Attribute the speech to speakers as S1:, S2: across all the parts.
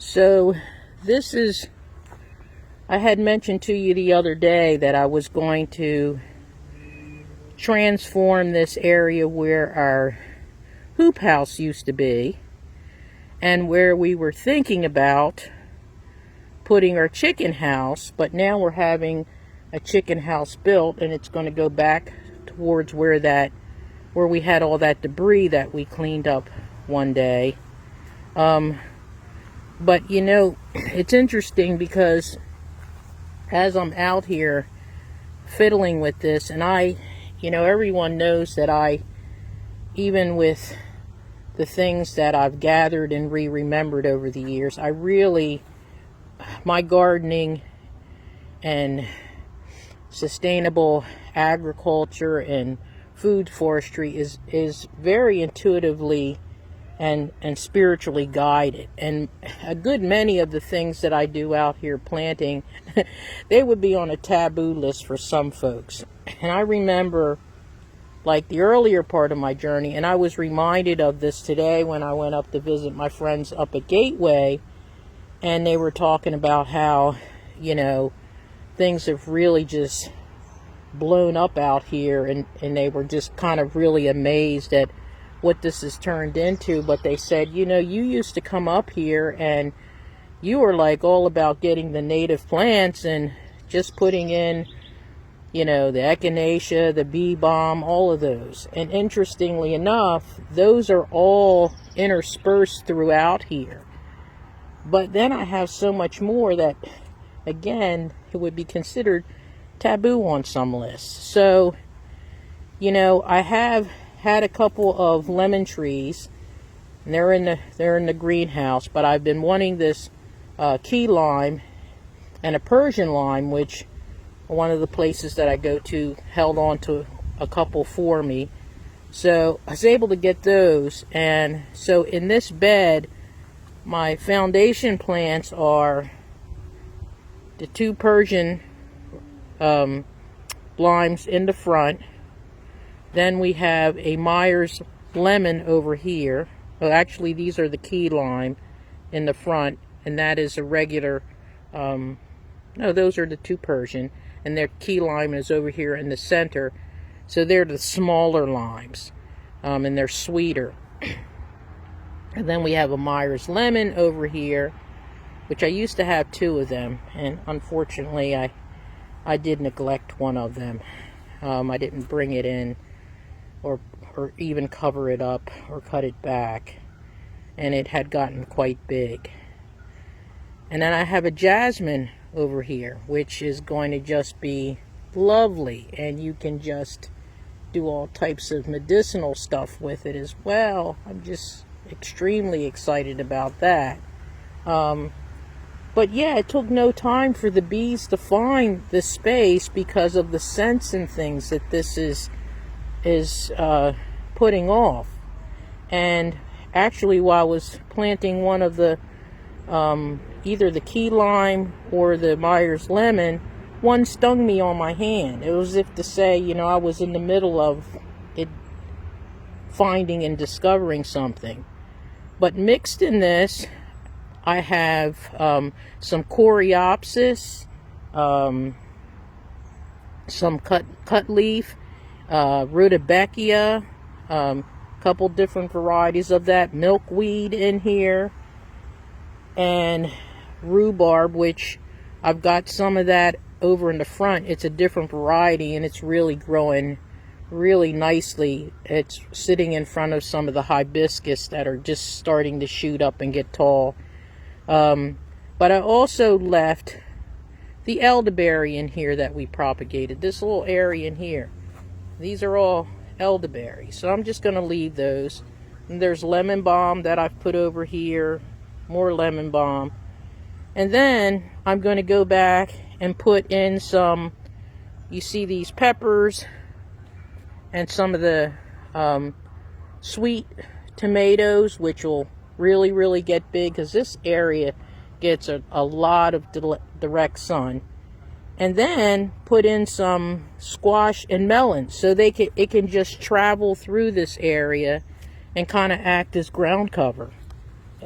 S1: So this is, I had mentioned to you the other day that I was going to transform this area where our hoop house used to be and where we were thinking about putting our chicken house, but now we're having a chicken house built and it's going to go back towards where we had all that debris that we cleaned up one day. But you know, it's interesting because as I'm out here fiddling with this, and everyone knows that even with the things that I've gathered and remembered over the years, my gardening and sustainable agriculture and food forestry is very intuitively and spiritually guided. And a good many of the things that I do out here planting, they would be on a taboo list for some folks. And I remember like the earlier part of my journey, and I was reminded of this today when I went up to visit my friends up at Gateway, and they were talking about how, things have really just blown up out here, and they were just kind of really amazed at what this has turned into. But they said, you used to come up here and you were like all about getting the native plants and just putting in, the echinacea, the bee balm, all of those. And interestingly enough, those are all interspersed throughout here. But then I have so much more that, again, it would be considered taboo on some lists. So, I have had a couple of lemon trees, and they're in the greenhouse, but I've been wanting this key lime and a Persian lime, which one of the places that I go to held on to a couple for me. So I was able to get those, and so in this bed, my foundation plants are the two Persian limes in the front. Then we have a Myers lemon over here. Well, actually, these are the key lime in the front, and that is a regular, no, those are the two Persian, and their key lime is over here in the center. So they're the smaller limes, and they're sweeter. And then we have a Myers lemon over here, which I used to have two of them, and unfortunately I did neglect one of them. I didn't bring it in or even cover it up or cut it back, and it had gotten quite big. And then I have a jasmine over here, which is going to just be lovely, and you can just do all types of medicinal stuff with it as well. I'm just extremely excited about that. But yeah, it took no time for the bees to find the space because of the scents and things that this is putting off. And actually, while I was planting one of the either the key lime or the Myers lemon, one stung me on my hand. It was as if to say, I was in the middle of it, finding and discovering something. But mixed in this, I have some Coreopsis, some cut leaf, Rudbeckia, couple different varieties of that, milkweed in here, and rhubarb, which I've got some of that over in the front. It's a different variety, and it's really growing really nicely. It's sitting in front of some of the hibiscus that are just starting to shoot up and get tall. But I also left the elderberry in here that we propagated. This little area in here. These are all elderberry. So I'm just going to leave those. And there's lemon balm that I've put over here. More lemon balm. And then I'm going to go back and put in some, you see these peppers and some of the sweet tomatoes, which will really get big because this area gets a lot of direct sun. And then put in some squash and melons so it can just travel through this area and kind of act as ground cover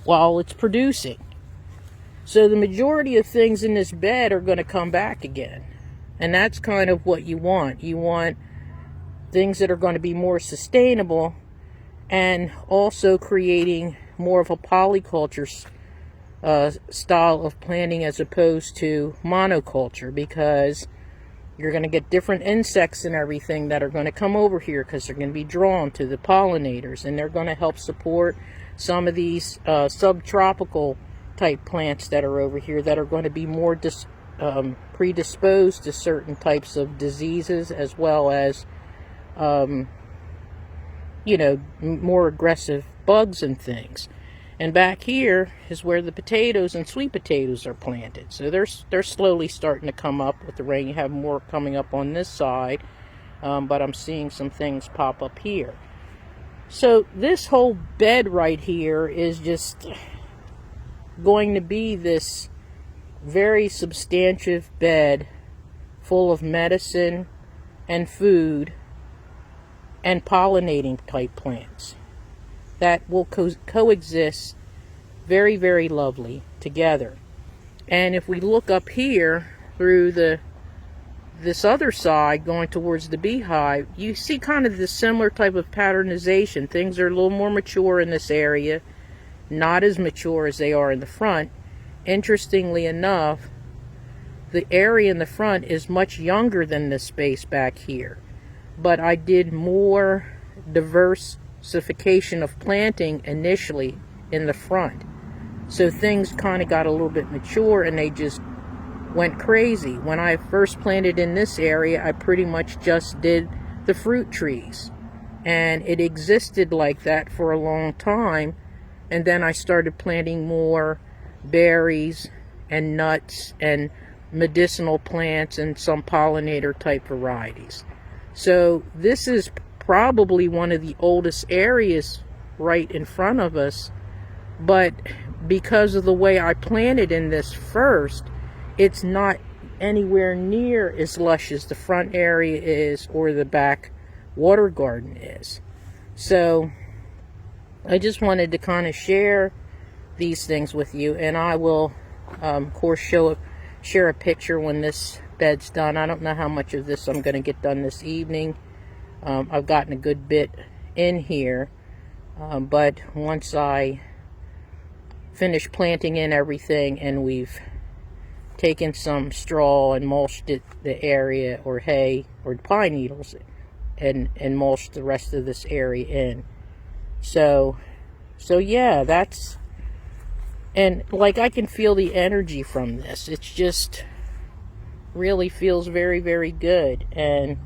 S1: while it's producing. So the majority of things in this bed are going to come back again. And that's kind of what you want. You want things that are going to be more sustainable, and also creating more of a polyculture style of planting as opposed to monoculture, because you're going to get different insects and everything that are going to come over here because they're going to be drawn to the pollinators, and they're going to help support some of these subtropical type plants that are over here that are going to be more predisposed to certain types of diseases, as well as more aggressive bugs and things. And back here is where the potatoes and sweet potatoes are planted. So they're slowly starting to come up with the rain. You have more coming up on this side, but I'm seeing some things pop up here. So this whole bed right here is just going to be this very substantive bed full of medicine and food and pollinating type plants that will coexist very, very lovely together. And if we look up here through this other side going towards the beehive, you see kind of this similar type of patternization. Things are a little more mature in this area, not as mature as they are in the front. Interestingly enough, the area in the front is much younger than this space back here. But I did more diversification of planting initially in the front. So things kind of got a little bit mature and they just went crazy. When I first planted in this area, I pretty much just did the fruit trees. And it existed like that for a long time. And then I started planting more berries and nuts and medicinal plants and some pollinator type varieties. So this is probably one of the oldest areas right in front of us, but because of the way I planted in this first, it's not anywhere near as lush as the front area is or the back water garden is. So I just wanted to kind of share these things with you, and I will of course share a picture when this bed's done. I don't know how much of this I'm going to get done this evening. I've gotten a good bit in here, but once I finish planting in everything and we've taken some straw and mulched the area, or hay or pine needles, and mulched the rest of this area in. So yeah, that's, and like I can feel the energy from this. It's just really feels very, very good, and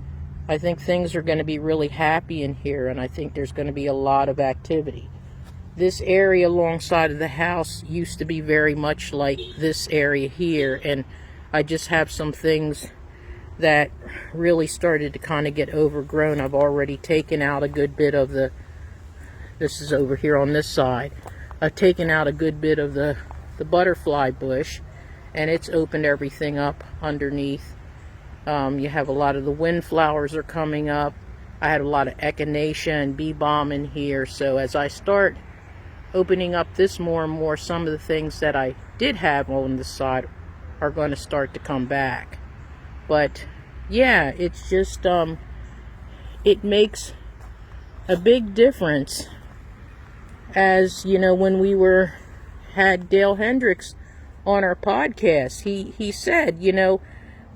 S1: I think things are going to be really happy in here, and I think there's going to be a lot of activity. This area alongside of the house used to be very much like this area here, and I just have some things that really started to kind of get overgrown. I've already taken out a good bit of this is over here on this side. I've taken out a good bit of the butterfly bush, and it's opened everything up underneath. You have a lot of the windflowers are coming up. I had a lot of echinacea and bee balm in here. So as I start opening up this more and more, some of the things that I did have on the side are going to start to come back. But yeah, it's just it makes a big difference. As you know, when we had Dale Hendricks on our podcast, he said,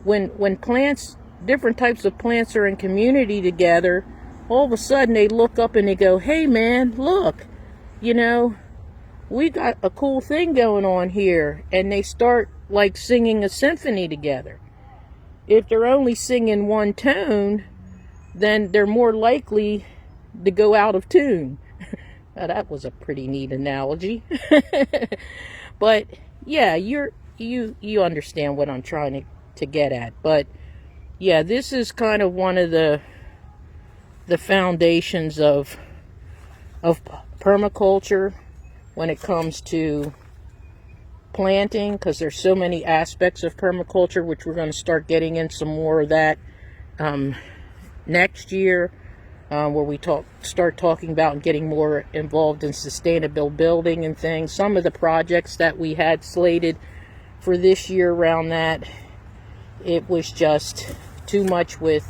S1: when plants, different types of plants are in community together, all of a sudden they look up and they go, hey man, look, we got a cool thing going on here. And they start like singing a symphony together. If they're only singing one tone, then they're more likely to go out of tune. Now, that was a pretty neat analogy. But yeah, you understand what I'm trying to get at. But yeah, this is kind of one of the foundations of permaculture when it comes to planting, because there's so many aspects of permaculture, which we're going to start getting in some more of that next year, where we start talking about and getting more involved in sustainable building and things. Some of the projects that we had slated for this year around that. It was just too much with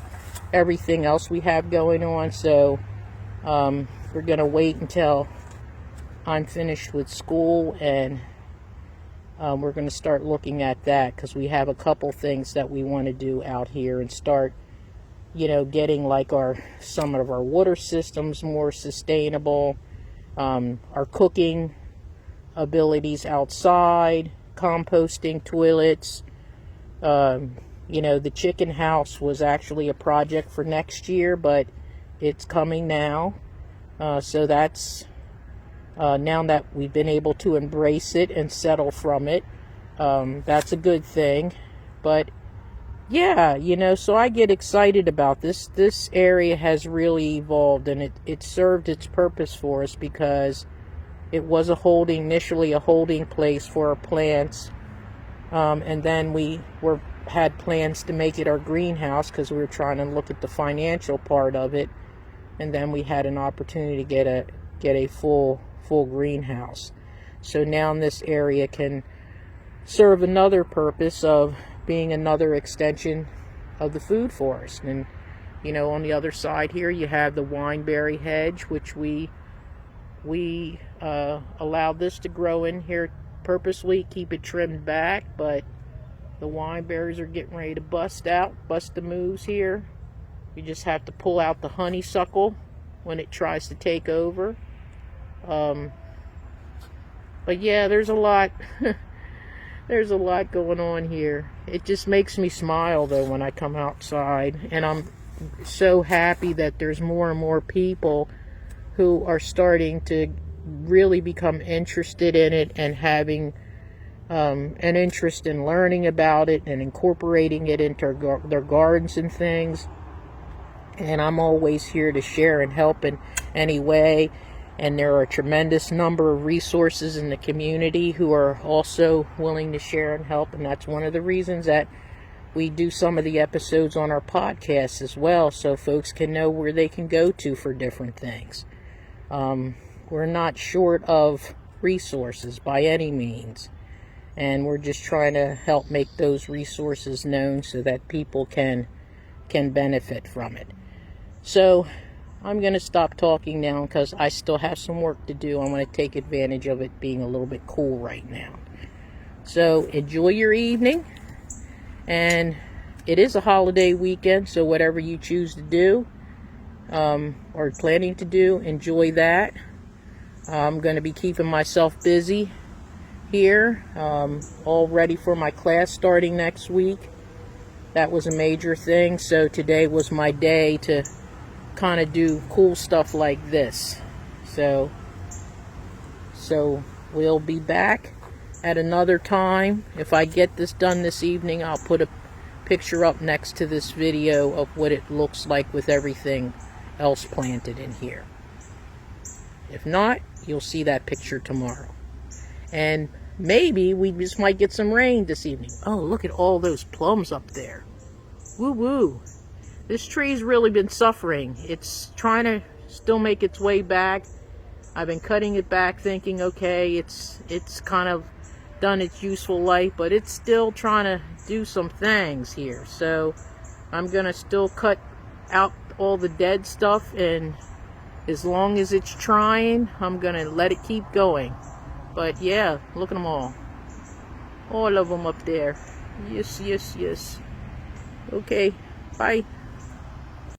S1: everything else we have going on. So we're going to wait until I'm finished with school, and we're going to start looking at that, because we have a couple things that we want to do out here and start, getting like some of our water systems more sustainable, our cooking abilities outside, composting toilets. The chicken house was actually a project for next year, but it's coming now. So that's now that we've been able to embrace it and settle from it. That's a good thing. But yeah, so I get excited about this. This area has really evolved, and it served its purpose for us, because it was initially a holding place for our plants. And then we had plans to make it our greenhouse, because we were trying to look at the financial part of it. And then we had an opportunity to get a full greenhouse. So now this area can serve another purpose of being another extension of the food forest. And on the other side here you have the wineberry hedge, which we allowed this to grow in here purposely, keep it trimmed back, but the wineberries are getting ready to bust the moves here. You just have to pull out the honeysuckle when it tries to take over. But yeah, there's a lot there's a lot going on here. It just makes me smile though when I come outside, and I'm so happy that there's more and more people who are starting to really become interested in it, and having an interest in learning about it and incorporating it into their gardens and things. And I'm always here to share and help in any way. And there are a tremendous number of resources in the community who are also willing to share and help. And that's one of the reasons that we do some of the episodes on our podcast as well, so folks can know where they can go to for different things. We're not short of resources by any means, and we're just trying to help make those resources known so that people can benefit from it. So I'm going to stop talking now, because I still have some work to do. I want to take advantage of it being a little bit cool right now. So enjoy your evening, and it is a holiday weekend, so whatever you choose to do or planning to do, enjoy that. I'm going to be keeping myself busy here, all ready for my class starting next week. That was a major thing, so today was my day to kind of do cool stuff like this. So we'll be back at another time. If I get this done this evening, I'll put a picture up next to this video of what it looks like with everything else planted in here. If not, you'll see that picture tomorrow. And maybe we just might get some rain this evening. Oh, look at all those plums up there. Woo woo. This tree's really been suffering. It's trying to still make its way back. I've been cutting it back thinking, okay, it's kind of done its useful life, but it's still trying to do some things here. So I'm gonna still cut out all the dead stuff, and as long as it's trying, I'm gonna let it keep going. But yeah, look at them all of them up there. Yes. Okay, bye.